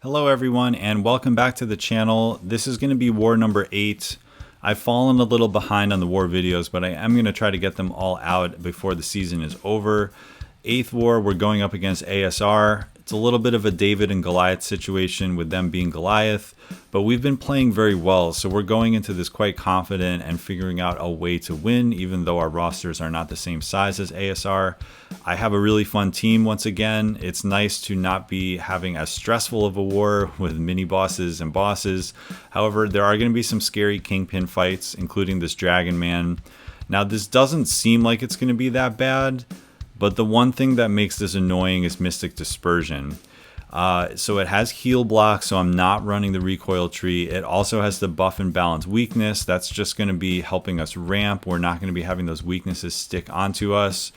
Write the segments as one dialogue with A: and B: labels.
A: Hello everyone and welcome back to the channel. This is going to be war number 8. I've fallen a little behind on the war videos, but I am going to try to get them all out before the season is over. 8th war, we're going up against ASR. It's a little bit of a David and Goliath situation with them being Goliath, but we've been playing very well, so we're going into this quite confident and figuring out a way to win, even though our rosters are not the same size as ASR. I have a really fun team once again. It's nice to not be having as stressful of a war with mini bosses and bosses. However, there are going to be some scary Kingpin fights, including this Dragonman. Now, this doesn't seem like it's going to be that bad, but the one thing that makes this annoying is Mystic Dispersion. So it has heal block, so I'm not running the recoil tree. It also has the buff and balance weakness. That's just going to be helping us ramp. We're not going to be having those weaknesses stick onto us.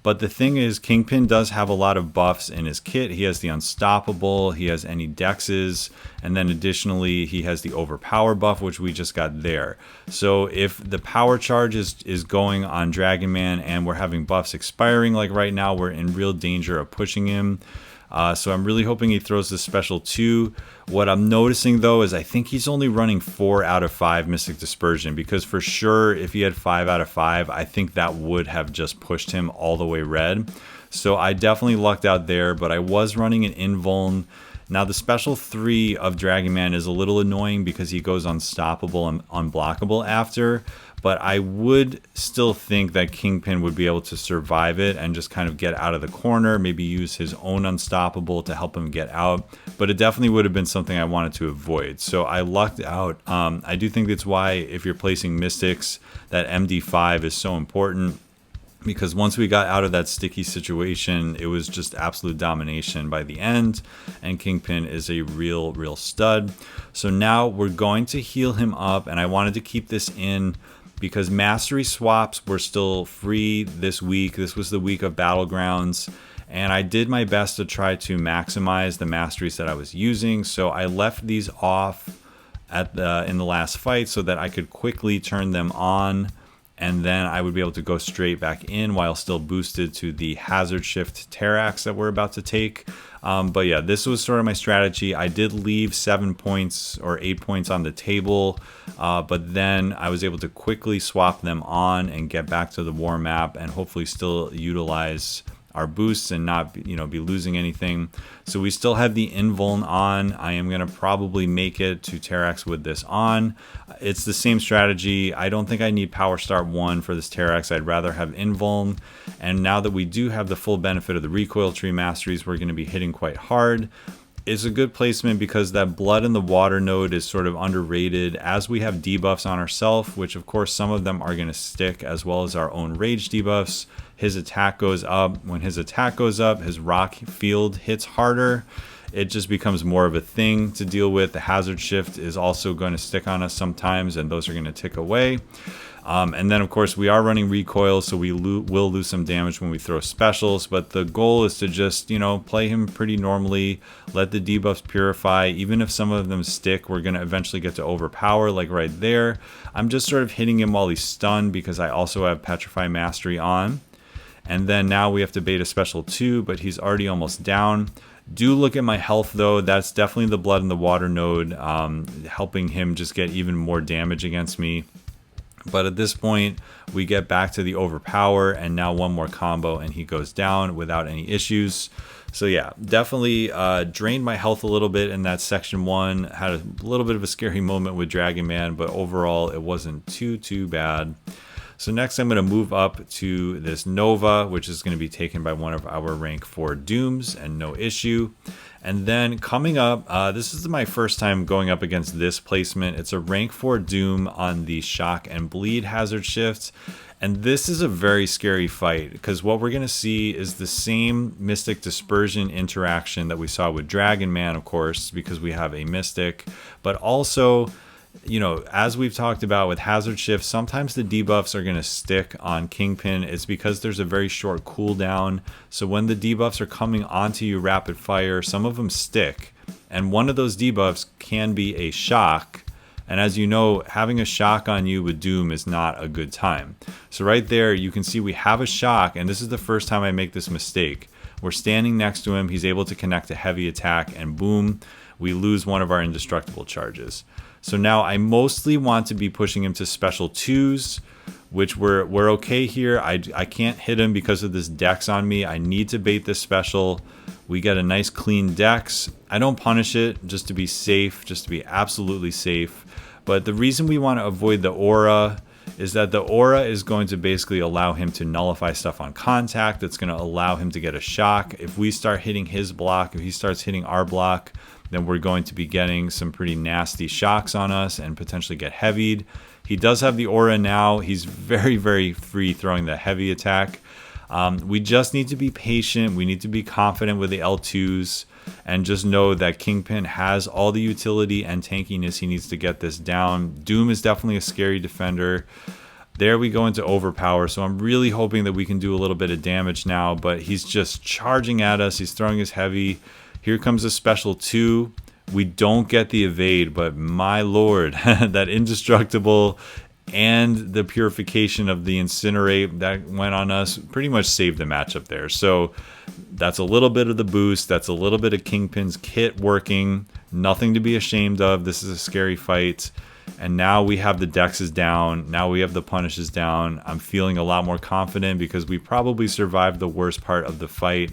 A: But the thing is, Kingpin does have a lot of buffs in his kit. He has the Unstoppable, he has any dexes, and then additionally he has the Overpower buff, which we just got there. So if the power charge is going on Dragonman and we're having buffs expiring, like right now, we're in real danger of pushing him. So I'm really hoping he throws the special 2. What I'm noticing though is I think he's only running 4 out of 5 Mystic Dispersion, because for sure if he had 5 out of 5, I think that would have just pushed him all the way red. So I definitely lucked out there, but I was running an invuln. Now the special 3 of Dragonman is a little annoying because he goes unstoppable and unblockable after, but I would still think that Kingpin would be able to survive it and just kind of get out of the corner, maybe use his own unstoppable to help him get out, but it definitely would have been something I wanted to avoid. So I lucked out. I do think that's why if you're placing Mystics, that MD5 is so important, because once we got out of that sticky situation, it was just absolute domination by the end, and Kingpin is a real stud. So now we're going to heal him up, and I wanted to keep this in because mastery swaps were still free this week. This was the week of Battlegrounds, and I did my best to try to maximize the masteries that I was using. So I left these off in the last fight so that I could quickly turn them on, and then I would be able to go straight back in while still boosted to the hazard shift Terrax that we're about to take. But yeah, this was sort of my strategy. I did leave 7 points or 8 points on the table, but then I was able to quickly swap them on and get back to the war map and hopefully still utilize our boosts and not be losing anything. So we still have the invuln on. I am going to probably make it to Terrax with this on. It's the same strategy. I don't think I need power start 1 for this Terrax. I'd rather have invuln. And now that we do have the full benefit of the recoil tree masteries, we're going to be hitting quite hard. It's a good placement because that blood in the water node is sort of underrated, as we have debuffs on ourselves, which of course some of them are going to stick, as well as our own rage debuffs. His attack goes up. When his attack goes up, his rock field hits harder. It just becomes more of a thing to deal with. The hazard shift is also going to stick on us sometimes, and those are going to tick away. And then, of course, we are running recoil, so we will lose some damage when we throw specials. But the goal is to just, play him pretty normally, let the debuffs purify. Even if some of them stick, we're going to eventually get to overpower, like right there. I'm just sort of hitting him while he's stunned because I also have Petrify Mastery on. And then now we have to bait a special 2, but he's already almost down. Do look at my health, though. That's definitely the blood in the water node, helping him just get even more damage against me. But at this point, we get back to the overpower, and now one more combo, and he goes down without any issues. So yeah, definitely drained my health a little bit in that section 1. Had a little bit of a scary moment with Dragonman, but overall, it wasn't too bad. So next I'm going to move up to this Nova, which is going to be taken by one of our rank 4 Dooms, and no issue. And then coming up, this is my first time going up against this placement. It's a rank 4 Doom on the Shock and Bleed hazard shift. And this is a very scary fight because what we're going to see is the same Mystic Dispersion interaction that we saw with Dragonman, of course, because we have a Mystic, but also, as we've talked about with hazard shift, sometimes the debuffs are going to stick on Kingpin. It's because there's a very short cooldown. So when the debuffs are coming onto you rapid fire, some of them stick. And one of those debuffs can be a shock. And as you know, having a shock on you with Doom is not a good time. So right there, you can see we have a shock, and this is the first time I make this mistake. We're standing next to him. He's able to connect a heavy attack, and boom, we lose one of our indestructible charges. So now I mostly want to be pushing him to special 2s, which we're okay here. I can't hit him because of this dex on me. I need to bait this special. We get a nice clean dex. I don't punish it just to be safe, just to be absolutely safe. But the reason we want to avoid the aura is that the aura is going to basically allow him to nullify stuff on contact. It's going to allow him to get a shock. If we start hitting his block, if he starts hitting our block, then we're going to be getting some pretty nasty shocks on us and potentially get heavied. He does have the aura now. He's very, very free throwing the heavy attack. We just need to be patient. We need to be confident with the L2s and just know that Kingpin has all the utility and tankiness he needs to get this down. Doom is definitely a scary defender. There we go into overpower. So I'm really hoping that we can do a little bit of damage now, but he's just charging at us. He's throwing his heavy. Here comes a special 2. We don't get the evade, but my lord, that indestructible and the purification of the incinerate that went on us pretty much saved the matchup there. So that's a little bit of the boost. That's a little bit of Kingpin's kit working. Nothing to be ashamed of. This is a scary fight. And now we have the dexes down. Now we have the punishes down. I'm feeling a lot more confident because we probably survived the worst part of the fight.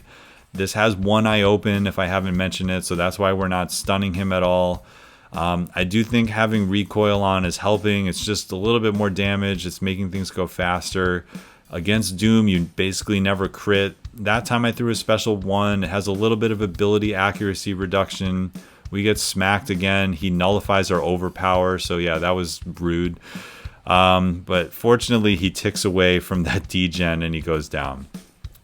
A: This has one eye open if I haven't mentioned it, so that's why we're not stunning him at all. I do think having recoil on is helping. It's just a little bit more damage. It's making things go faster. Against Doom, you basically never crit. That time I threw a special 1. It has a little bit of ability accuracy reduction. We get smacked again. He nullifies our overpower, so yeah, that was rude. But fortunately, he ticks away from that degen and he goes down.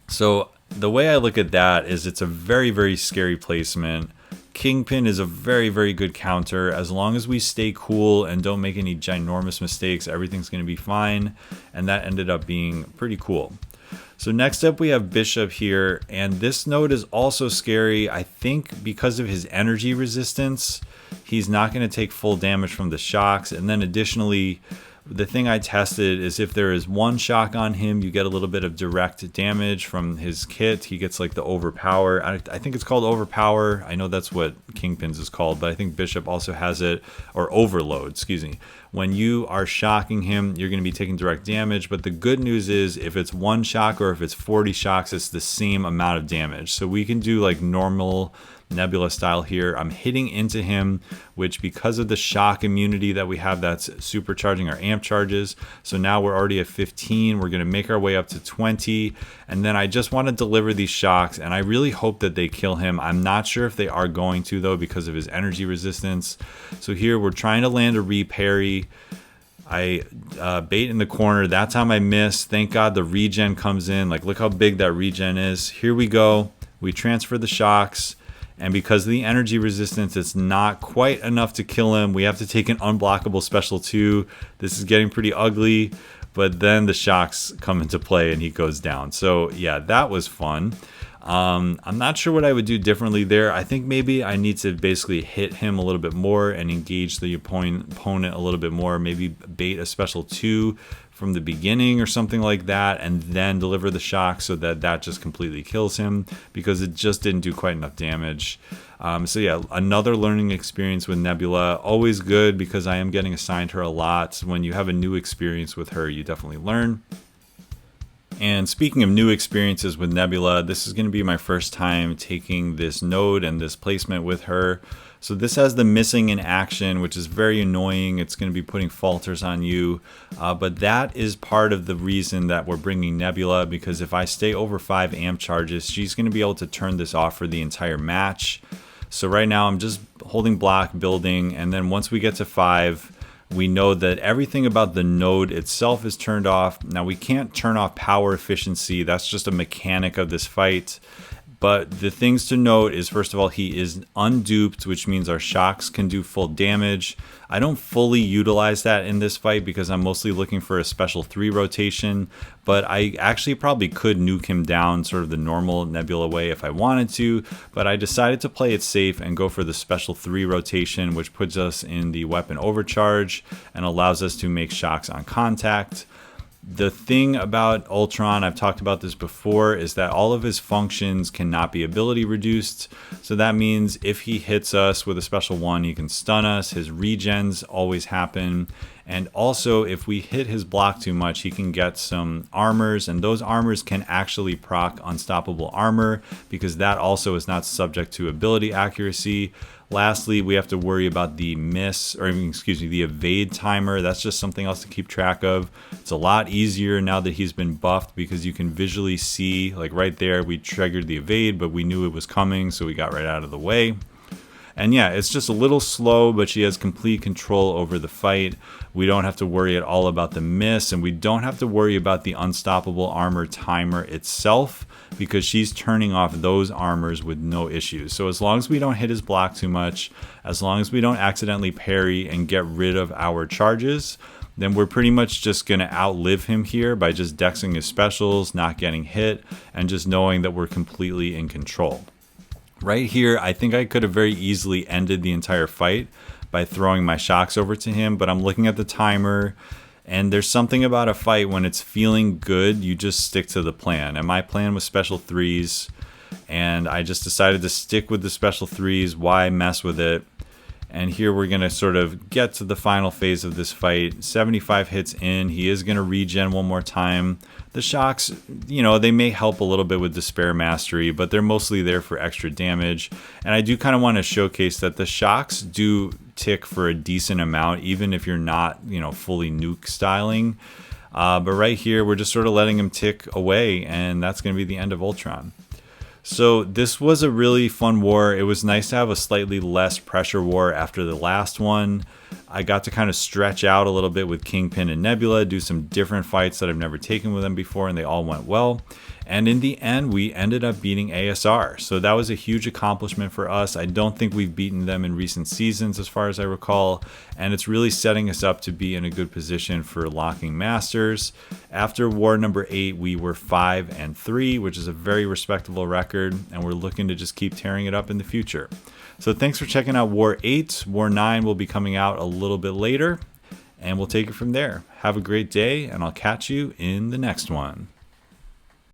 A: So the way I look at that is it's a very, very scary placement. Kingpin is a very, very good counter. As long as we stay cool and don't make any ginormous mistakes, everything's going to be fine. And that ended up being pretty cool. So next up we have Bishop here, and this node is also scary. I think because of his energy resistance, he's not going to take full damage from the shocks. And then additionally, the thing I tested is if there is one shock on him, you get a little bit of direct damage from his kit. He gets like the overpower. I think it's called overpower. I know that's what Kingpin's is called, but I think Bishop also has it, or overload, excuse me. When you are shocking him, you're going to be taking direct damage. But the good news is if it's one shock or if it's 40 shocks, it's the same amount of damage. So we can do like normal Nebula style here. I'm hitting into him, which because of the shock immunity that we have, that's supercharging our amp charges. So now we're already at 15. We're going to make our way up to 20. And then I just want to deliver these shocks, and I really hope that they kill him. I'm not sure if they are going to, though, because of his energy resistance. So here we're trying to land a re-parry. I bait in the corner. That time I missed. Thank God the regen comes in. Like, look how big that regen is. Here we go. We transfer the shocks. And because of the energy resistance, it's not quite enough to kill him. We have to take an unblockable special 2. This is getting pretty ugly. But then the shocks come into play and he goes down. So yeah, that was fun. I'm not sure what I would do differently there. I think maybe I need to basically hit him a little bit more and engage the opponent a little bit more. Maybe bait a special 2 from the beginning or something like that, and then deliver the shock so that that just completely kills him, because it just didn't do quite enough damage. So yeah, another learning experience with Nebula. Always good because I am getting assigned her a lot. When you have a new experience with her, you definitely learn. And speaking of new experiences with Nebula, this is going to be my first time taking this node and this placement with her. So this has the missing in action, which is very annoying. It's going to be putting falters on you. But that is part of the reason that we're bringing Nebula, because if I stay over 5 amp charges, she's going to be able to turn this off for the entire match. So right now I'm just holding block, building, and then once we get to 5, we know that everything about the node itself is turned off. Now we can't turn off power efficiency. That's just a mechanic of this fight. But the things to note is, first of all, he is unduped, which means our shocks can do full damage. I don't fully utilize that in this fight because I'm mostly looking for a special 3 rotation, but I actually probably could nuke him down sort of the normal Nebula way if I wanted to, but I decided to play it safe and go for the special 3 rotation, which puts us in the weapon overcharge and allows us to make shocks on contact. The thing about Ultron, I've talked about this before, is that all of his functions cannot be ability reduced. So that means if he hits us with a special one, he can stun us. His regens always happen. And also, if we hit his block too much, he can get some armors, and those armors can actually proc unstoppable armor, because that also is not subject to ability accuracy. Lastly, we have to worry about the the evade timer. That's just something else to keep track of. It's a lot easier now that he's been buffed, because you can visually see, like right there, we triggered the evade, but we knew it was coming, so we got right out of the way. And yeah, it's just a little slow, but she has complete control over the fight. We don't have to worry at all about the miss, and we don't have to worry about the unstoppable armor timer itself, because she's turning off those armors with no issues. So as long as we don't hit his block too much, as long as we don't accidentally parry and get rid of our charges, then we're pretty much just going to outlive him here by just dexing his specials, not getting hit, and just knowing that we're completely in control. Right here, I think I could have very easily ended the entire fight by throwing my shocks over to him, but I'm looking at the timer, and there's something about a fight when it's feeling good, you just stick to the plan. And my plan was special threes, and I just decided to stick with the special threes. Why mess with it? And here we're going to sort of get to the final phase of this fight. 75 hits in. He is going to regen one more time. The shocks, they may help a little bit with Despair Mastery, but they're mostly there for extra damage. And I do kind of want to showcase that the shocks do tick for a decent amount, even if you're not, fully nuke styling. But right here, we're just sort of letting him tick away, and that's going to be the end of Ultron. So this was a really fun war. It was nice to have a slightly less pressure war after the last one. I got to kind of stretch out a little bit with Kingpin and Nebula, do some different fights that I've never taken with them before, and they all went well. And in the end, we ended up beating ASR. So that was a huge accomplishment for us. I don't think we've beaten them in recent seasons, as far as I recall. And it's really setting us up to be in a good position for locking Masters. After war number 8, we were 5-3, which is a very respectable record. And we're looking to just keep tearing it up in the future. So thanks for checking out War 8. War 9 will be coming out a little bit later. And we'll take it from there. Have a great day, and I'll catch you in the next one.